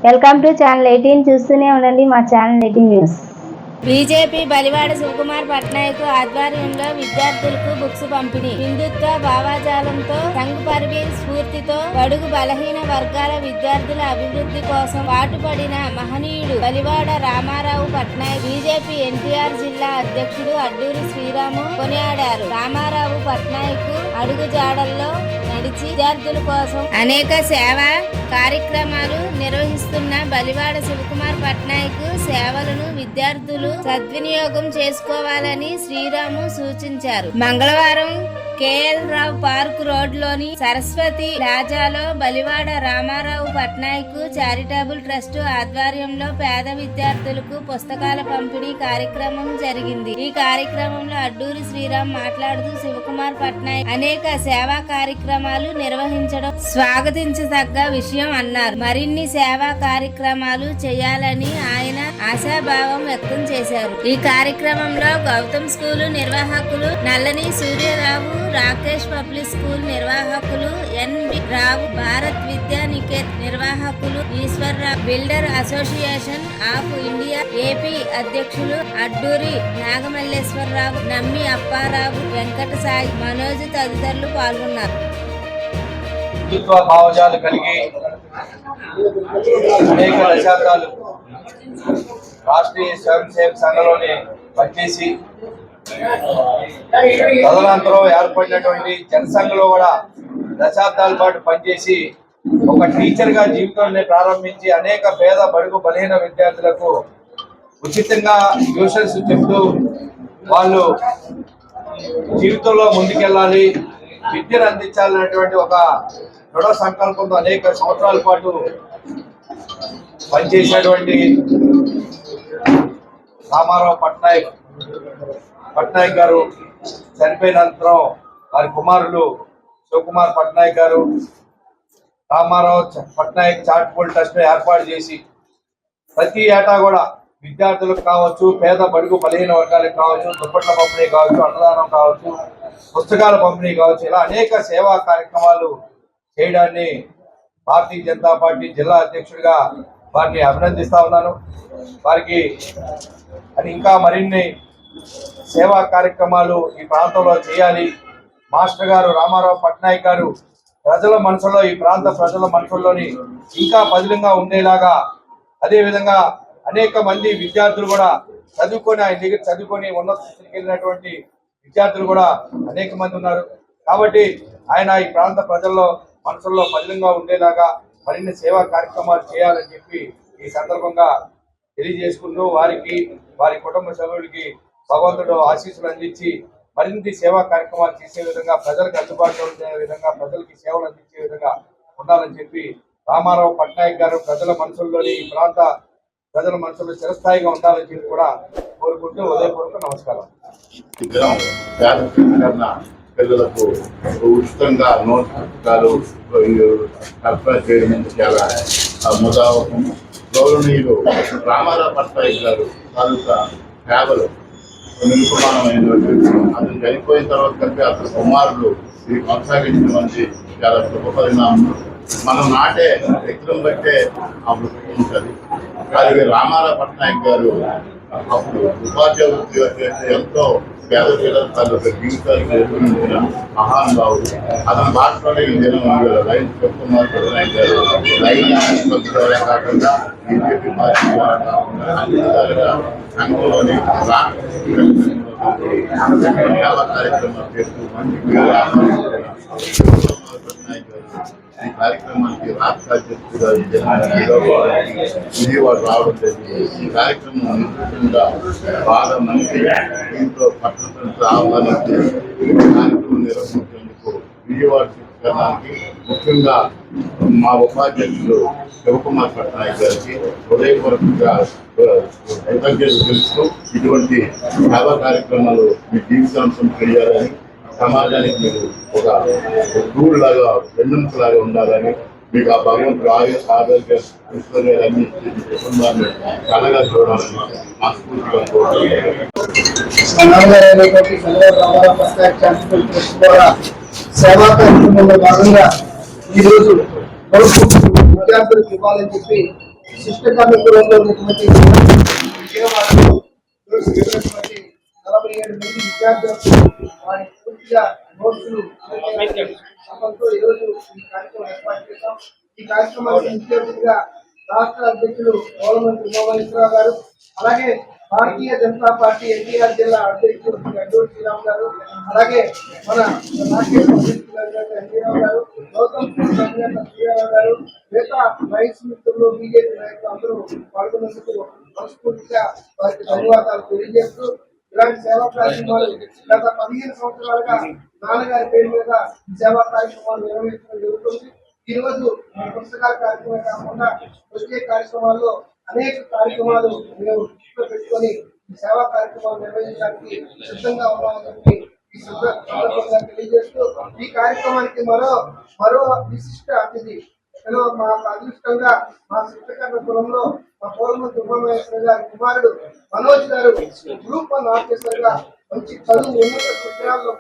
Welcome to channel 18 చూస్తూనే ఉండండి మా channel 18 news. BJP Balivada Sivakumar Patnaik ఆధ్వర్యంలో విద్యార్థులకు బుక్స్ పంపిణీ. హిందుత్వ భావజాలంతో సంఘ్ పరివార్ స్ఫూర్తితో బడుగు బలహీన వర్గాల విద్యార్థుల అభివృద్ధి కోసం పాటుపడిన మహనీయుడు బలివాడ రామారావు పట్నాయక్. బీజేపీ ఎన్టీఆర్ జిల్లా అధ్యక్షుడు అడ్డూరి శ్రీరాము కొనియాడారు. రామారావు పట్నాయక్ అడుగు జాడల్లో నడిచి విద్యార్థుల కోసం అనేక సేవా కార్యక్రమాలు నిర్వహిస్తున్న బలివాడ శివకుమార్ పట్నాయక్ సేవలను విద్యార్థులు సద్వినియోగం చేసుకోవాలని శ్రీరాము సూచించారు. మంగళవారం కేఎల్ రావు పార్క్ రోడ్ లోని సరస్వతి ప్లాజాలో బలివాడ రామారావు పట్నాయక్ చారిటబుల్ ట్రస్ట్ ఆధ్వర్యంలో పేద విద్యార్థులకు పుస్తకాల పంపిణీ కార్యక్రమం జరిగింది. ఈ కార్యక్రమంలో అడ్డూరి శ్రీరామ్ మాట్లాడుతూ శివకుమార్ పట్నాయక్ అనేక సేవా కార్యక్రమాలు నిర్వహించడం స్వాగతించదగ్గ విషయం అన్నారు. మరిన్ని సేవా కార్యక్రమాలు చేయాలని ఆయన ఆశాభావం వ్యక్తం చేశారు. ఈ కార్యక్రమంలో గౌతమ్ స్కూల్ నిర్వాహకులు నల్లని సూర్యరావు, రాకేష్ పబ్లిక్ స్కూల్ నిర్వాహకులు ఎన్.బి. రావు, భారత్ విద్యా నికేత్ నిర్వాహకులు Eswar Rao, builder association of India AP అధ్యక్షులు అడ్డూరి నాగమల్లేశ్వరరావు, నమ్మి అప్పారావు, వెంకట సాయి, మనోజ్ తదితరులు పాల్గొన్నారు. భావజాలు కలిగి అనేక దశాబ్దాలు రాష్ట్రీయ స్వయం సేవక సంఘంలోనే పనిచేసి తదనంతరం ఏర్పడినటువంటి జనసంఘంలో కూడా దశాబ్దాల పాటు పనిచేసి ఒక టీచర్ గా జీవితాన్ని ప్రారంభించి అనేక పేద బడుగు బలహీన విద్యార్థులకు ఉచితంగా ట్యూషన్స్ చెప్తూ వాళ్ళు జీవితంలో ముందుకెళ్ళాలి, విద్యను అందించాలనేటువంటి ఒక దృఢ సంకల్పంతో అనేక సంవత్సరాల పాటు పనిచేసేటువంటి రామారావు పట్నాయక్ గారు చనిపోయిన అనంతరం వారి కుమారులు శివకుమార్ పట్నాయక్ గారు రామారావు పట్నాయక్ చారిటబుల్ ట్రస్ట్ ఏర్పాటు చేసి ప్రతి ఏటా కూడా విద్యార్థులకు కావచ్చు, పేద బడుగు బలహీన వర్గాలకు కావచ్చు, దుప్పట్ల పంపిణీ కావచ్చు, అన్నదానం కావచ్చు, పుస్తకాల పంపిణీ కావచ్చు, ఇలా అనేక సేవా కార్యక్రమాలు చేయడాన్ని భారతీయ జనతా పార్టీ జిల్లా అధ్యక్షుడిగా వారిని అభినందిస్తా ఉన్నాను. వారికి ఇంకా మరిన్ని సేవా కార్యక్రమాలు ఈ ప్రాంతంలో చేయాలి. మాస్టర్ గారు రామారావు పట్నాయక్ గారు ప్రజల మనసులో, ఈ ప్రాంత ప్రజల మనసుల్లోని ఇంకా పదిలంగా ఉండేలాగా, అదేవిధంగా అనేక మంది విద్యార్థులు కూడా చదువుకొని ఆయన దగ్గర చదువుకొని ఉన్నత స్థితికి వెళ్ళినటువంటి విద్యార్థులు కూడా అనేక మంది ఉన్నారు. కాబట్టి ఆయన ఈ ప్రాంత ప్రజల్లో మనసుల్లో పదిలంగా ఉండేలాగా మరిన్ని సేవా కార్యక్రమాలు చేయాలని చెప్పి ఈ సందర్భంగా తెలియజేసుకుంటూ వారికి, వారి కుటుంబ సభ్యులకి భగవంతుడు ఆశీస్సులు అందించి మరిన్ని సేవా కార్యక్రమాలు చేసే విధంగా, ప్రజలకు అందుబాటులో ఉండే విధంగా, ప్రజలకి సేవలు అందించే విధంగా ఉండాలని చెప్పి రామారావు పట్నాయక్ గారు ప్రజల మనసుల్లోని, ఈ ప్రాంత ప్రజల మనసులో చిరస్థాయిగా ఉండాలని చెప్పి కూడా కోరుకుంటూ ఉదయపూర్వక నమస్కారం. పిల్లలకు ఉచితంగా నోట్ పుస్తకాలు సరఫరా చేయడం చాలా ముదావకం. గౌరవనీయులు రామారావు పట్నాయక్ గారు తాలూకా సేవలు నిరుపమానమైనటువంటి, అతను చనిపోయిన తర్వాత కంటే అతని కుమారులు ఇది కొనసాగించడం అనేది చాలా శుభ పరిణామం. మనం నాటే వ్యక్తులను బట్టే అభివృద్ధి ఉంటుంది. అలాగే రామారావు పట్నాయక్ గారు అప్పుడు ఉపాధ్యాయ వృత్తి ఎంతో పేద పిల్లల జీవితానికి ఎదుర్కొంటున్న మహానుభావుడు. అతని భాషలోనే ఈ దినం లైన్ శివకుమార్ పట్నాయక్ గారు లైన్ కాకుండా బీజేపీ పార్టీ అన్ని విధాలుగా సంఘంలోని సేవా కార్యక్రమాలు చేస్తూ ఈ కార్యక్రమానికి రాష్ట్ర అధ్యక్షుడుగా విజయవాడ రావడం జరిగింది. ఈ కార్యక్రమం నిశ్చితంగా బాగా మంచి దీంట్లో పట్టణ ప్రజలు ఆహ్వానించి కార్యక్రమం నిర్వహించేందుకు విజయవాడ తీసుకెళ్ళడానికి ముఖ్యంగా మా ఉపాధ్యక్షుడు శివకుమార్ పట్నాయక్ గారికి హృదయపూర్వకంగా కృతజ్ఞతలు తెలుస్తూ ఇటువంటి సేవా కార్యక్రమాలు మీ జీవితాంశం చేయాలని, సమాజానికి మీరు ఒక టూల్ లాగా, వెన్నుముక లాగా ఉండాలని, మీకు ఆ భగవంతుడు ఆరోగ్య విశ్వర్యాలన్నీ కుటుంబాన్ని కలగా చూడాలని మనస్ఫూర్తిగా సేవా కార్యక్రమంలో భాగంగా ఈరోజు విద్యార్థులకు ఇవ్వాలని చెప్పి శిష్టకార్య కులంలో ఉన్నటువంటి విజయవాడలో ఈరోజు జరిగినటువంటి 47 మంది విద్యార్థులకు వారి పూర్తిగా నోట్సులు సమయంతో ఈరోజు ఈ కార్యక్రమం ఏర్పాటు చేశాం. ఈ కార్యక్రమానికి ముఖ్య అతిథిగా రాష్ట్ర అధ్యక్షులు గౌరవమంత్రి ఉమామహేశ్వరరావు గారు, అలాగే భారతీయ జనతా పార్టీ ఎన్టీఆర్ జిల్లా అధ్యక్షులు గడ్డూరు శ్రీరామ్ గారు, అలాగే మన రాష్ట్ర అధ్యక్షులు ఎన్టీరావు గారు, గౌతమ్ శ్రీరావు గారు, మిగతా రైస్ మిత్రులు బీజేపీ నాయకులు అందరూ పాల్గొన్నందుకు మనస్ఫూర్తిగా వారికి ధన్యవాదాలు తెలియజేస్తూ, ఇలాంటి సేవా కార్యక్రమాలు గత 15 సంవత్సరాలుగా నాన్నగారి పేరు మీద సేవా కార్యక్రమాలు నిర్వహించడం జరుగుతుంది. ఈ రోజు పుస్తకాల కార్యక్రమం కాకుండా వచ్చే కార్యక్రమాల్లో అనేక కార్యక్రమాలు మేము దృష్టిలో పెట్టుకొని ఈ సేవా కార్యక్రమాలు నిర్వహించడానికి సిద్ధంగా ఉన్నామని చెప్పి ఈ సందర్భంగా తెలియజేస్తూ, ఈ కార్యక్రమానికి మరో విశిష్ట అతిథి మాకు అదృష్టంగా మా శిక్షకర్ణ కులంలో మా గౌరవమంత్రి ఉమామహేశ్వర గారి కుమారుడు మనోజ్ గారు గ్రూప్ 1 ఆఫీసర్ గా మంచి చదువు ఉన్నత విషయాల్లో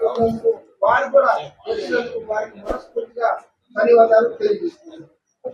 వారు కూడా వచ్చినందుకు వారికి మనస్ఫూర్తిగా ధన్యవాదాలు తెలియజేస్తున్నారు.